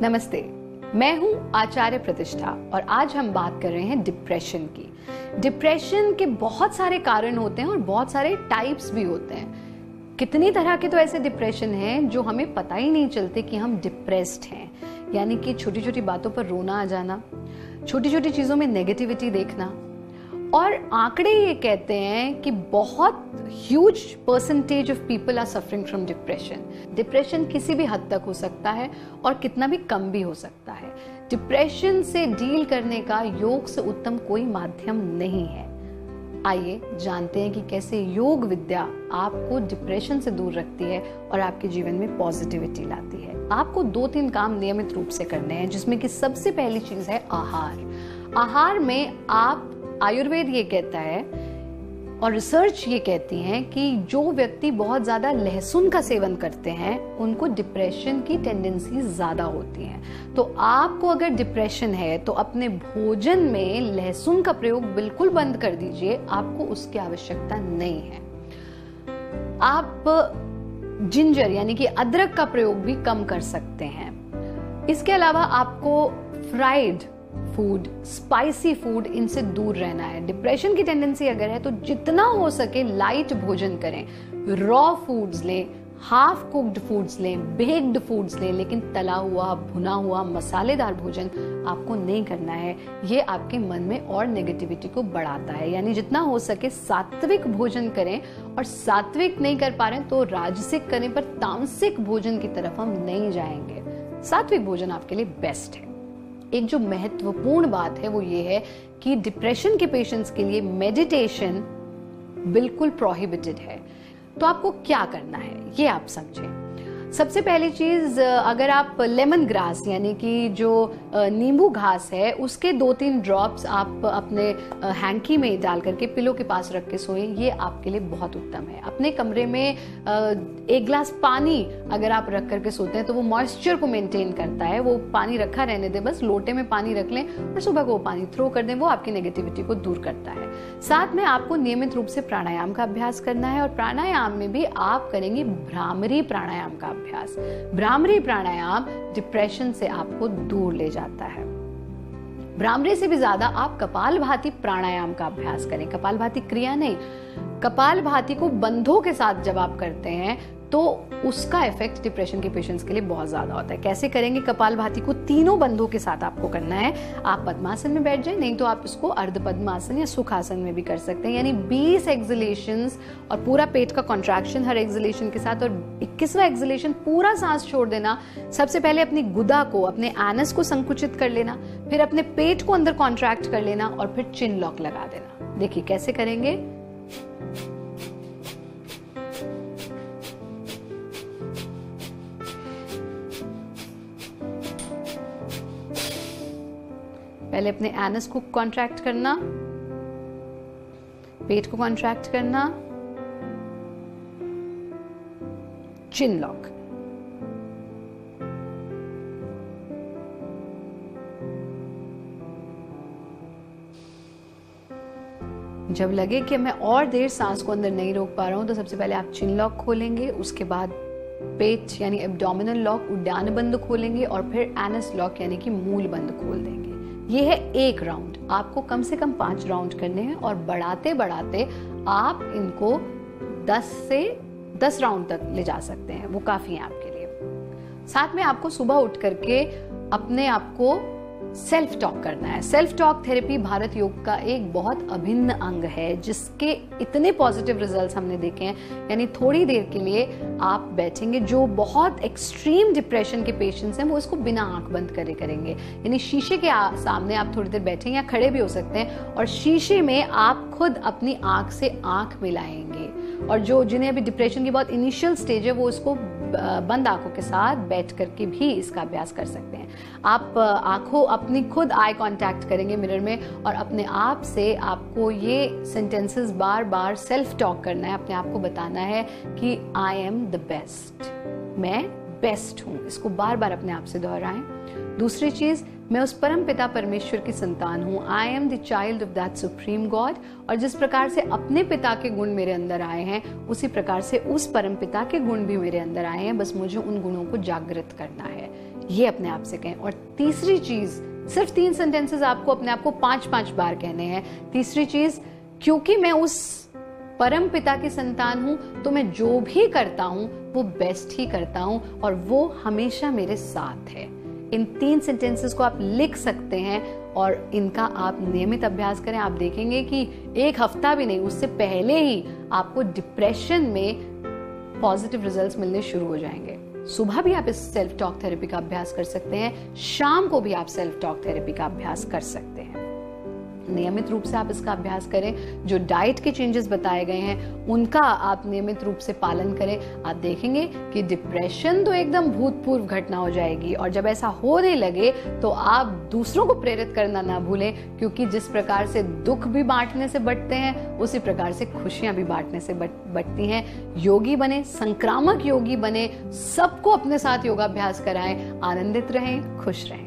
नमस्ते, मैं हूं आचार्य प्रतिष्ठा और आज हम बात कर रहे हैं डिप्रेशन की। डिप्रेशन के बहुत सारे कारण होते हैं और बहुत सारे टाइप्स भी होते हैं। कितनी तरह के तो ऐसे डिप्रेशन हैं जो हमें पता ही नहीं चलते कि हम डिप्रेस्ड हैं, यानी कि छोटी छोटी बातों पर रोना आ जाना, छोटी छोटी चीजों में नेगेटिविटी देखना। और आंकड़े ये कहते हैं कि बहुत huge percentage of people are suffering from depression. Depression किसी भी हद तक हो सकता है और कितना भी कम भी हो सकता है। डिप्रेशन से डील करने का योग से उत्तम कोई माध्यम नहीं है। आइए जानते हैं कि कैसे योग विद्या आपको डिप्रेशन से दूर रखती है और आपके जीवन में पॉजिटिविटी लाती है। आपको 2-3 काम नियमित रूप से करने हैं, जिसमें कि सबसे पहली चीज है आहार। आहार में आप आयुर्वेद ये कहता है और रिसर्च ये कहती है कि जो व्यक्ति बहुत ज्यादा लहसुन का सेवन करते हैं उनको डिप्रेशन की टेंडेंसी ज्यादा होती है। तो आपको अगर डिप्रेशन है तो अपने भोजन में लहसुन का प्रयोग बिल्कुल बंद कर दीजिए, आपको उसकी आवश्यकता नहीं है। आप जिंजर यानी कि अदरक का प्रयोग भी कम कर सकते हैं। इसके अलावा आपको फ्राइड फूड, स्पाइसी फूड, इनसे दूर रहना है। डिप्रेशन की टेंडेंसी अगर है तो जितना हो सके लाइट भोजन करें, रॉ फूड्स लें, हाफ कुक्ड फूड्स लें, बेक्ड फूड्स लें, लेकिन तला हुआ, भुना हुआ, मसालेदार भोजन आपको नहीं करना है। ये आपके मन में और नेगेटिविटी को बढ़ाता है। यानी जितना हो सके सात्विक भोजन करें, और सात्विक नहीं कर पा रहे तो राजसिक करें, पर तामसिक भोजन की तरफ हम नहीं जाएंगे। सात्विक भोजन आपके लिए बेस्ट है। एक जो महत्वपूर्ण बात है वो ये है कि डिप्रेशन के पेशेंट्स के लिए मेडिटेशन बिल्कुल प्रोहिबिटेड है। तो आपको क्या करना है ये आप समझें। सबसे पहली चीज, अगर आप लेमन ग्रास यानी कि जो नींबू घास है उसके 2-3 ड्रॉप्स आप अपने हैंकी में डाल करके पिलो के पास रख के सोएं, ये आपके लिए बहुत उत्तम है। अपने कमरे में 1 ग्लास पानी अगर आप रख करके सोते हैं तो वो मॉइस्चर को मेंटेन करता है। वो पानी रखा रहने दें, बस लोटे में पानी रख लें और सुबह को वो पानी थ्रो कर दें, वो आपकी नेगेटिविटी को दूर करता है। साथ में आपको नियमित रूप से प्राणायाम का अभ्यास करना है और प्राणायाम में भी आप करेंगे भ्रामरी प्राणायाम का अभ्यास। भ्रामरी प्राणायाम डिप्रेशन से आपको दूर ले जाता है। भ्रामरी से भी ज्यादा आप कपालभाति प्राणायाम का अभ्यास करें। कपालभाति क्रिया नहीं, कपालभाति को बंधों के साथ जब आप करते हैं तो उसका इफेक्ट डिप्रेशन के पेशेंट्स के लिए बहुत ज्यादा होता है। कैसे करेंगे कपालभाति को? तीनों बंधों के साथ आपको करना है। आप पद्मासन में बैठ जाए, नहीं तो आप इसको अर्ध पद्मासन या सुखासन में भी कर सकते हैं। यानी 20 एक्सलेशंस और पूरा पेट का कॉन्ट्रैक्शन हर एक्सलेशन के साथ, और 21वां एक्सलेशन पूरा सांस छोड़ देना। सबसे पहले अपनी गुदा को, अपने एनस को संकुचित कर लेना, फिर अपने पेट को अंदर कॉन्ट्रैक्ट कर लेना और फिर चिन लॉक लगा देना। देखिए कैसे करेंगे। पहले अपने एनस को कॉन्ट्रैक्ट करना, पेट को कॉन्ट्रैक्ट करना, चिन लॉक। जब लगे कि मैं और देर सांस को अंदर नहीं रोक पा रहा हूं तो सबसे पहले आप चिन लॉक खोलेंगे, उसके बाद पेट यानी एब्डोमिनल लॉक, उड्डान बंद खोलेंगे और फिर एनस लॉक यानी कि मूल बंद खोल देंगे। ये है 1 राउंड। आपको कम से कम 5 राउंड करने हैं और बढ़ाते बढ़ाते आप इनको 10 राउंड तक ले जा सकते हैं, वो काफी है आपके लिए। साथ में आपको सुबह उठ करके अपने आप को सेल्फ टॉक करना है। सेल्फ टॉक थेरेपी भारत योग का एक बहुत अभिन्न अंग है, जिसके इतने पॉजिटिव रिजल्ट्स हमने देखे हैं। यानी थोड़ी देर के लिए आप बैठेंगे, जो बहुत एक्सट्रीम डिप्रेशन के पेशेंट्स हैं वो इसको बिना आंख बंद करे करेंगे। यानी शीशे के सामने आप थोड़ी देर बैठेंगे या खड़े भी हो सकते हैं और शीशे में आप खुद अपनी आंख से आंख मिलाएंगे। और जो जिन्हें अभी डिप्रेशन की बहुत इनिशियल स्टेज है वो इसको बंद आंखों के साथ बैठ करके भी इसका अभ्यास कर सकते हैं। आप आंखों अपनी खुद आई कांटेक्ट करेंगे मिरर में और अपने आप से आपको ये सेंटेंसेस बार बार सेल्फ टॉक करना है। अपने आप को बताना है कि आई एम द बेस्ट, मैं बेस्ट हूं। इसको बार बार अपने आप से दोहराएं। दूसरी चीज, मैं उस परम पिता परमेश्वर की संतान हूँ। I am the child of that supreme God. और जिस प्रकार से अपने पिता के गुण मेरे अंदर आए हैं उसी प्रकार से उस परम पिता के गुण भी मेरे अंदर आए हैं, बस मुझे उन गुणों को जागृत करना है। ये अपने आप से कहें। और तीसरी चीज, सिर्फ 3 सेंटेंसेस आपको अपने आप को 5-5 बार कहने हैं। तीसरी चीज, क्योंकि मैं उस परम पिता की संतान हूं तो मैं जो भी करता हूं वो बेस्ट ही करता हूं और वो हमेशा मेरे साथ है। इन 3 सेंटेंसेस को आप लिख सकते हैं और इनका आप नियमित अभ्यास करें। आप देखेंगे कि 1 हफ्ता भी नहीं, उससे पहले ही आपको डिप्रेशन में पॉजिटिव रिजल्ट्स मिलने शुरू हो जाएंगे। सुबह भी आप इस सेल्फ टॉक थेरेपी का अभ्यास कर सकते हैं, शाम को भी आप सेल्फ टॉक थेरेपी का अभ्यास कर सकते हैं। नियमित रूप से आप इसका अभ्यास करें। जो डाइट के चेंजेस बताए गए हैं उनका आप नियमित रूप से पालन करें। आप देखेंगे कि डिप्रेशन तो एकदम भूतपूर्व घटना हो जाएगी। और जब ऐसा होने लगे तो आप दूसरों को प्रेरित करना ना भूलें, क्योंकि जिस प्रकार से दुख भी बांटने से बढ़ते हैं उसी प्रकार से खुशियां भी बांटने से बढ़ती हैं। योगी बने, संक्रामक योगी बने, सबको अपने साथ योगाभ्यास कराएं। आनंदित रहें, खुश रहें।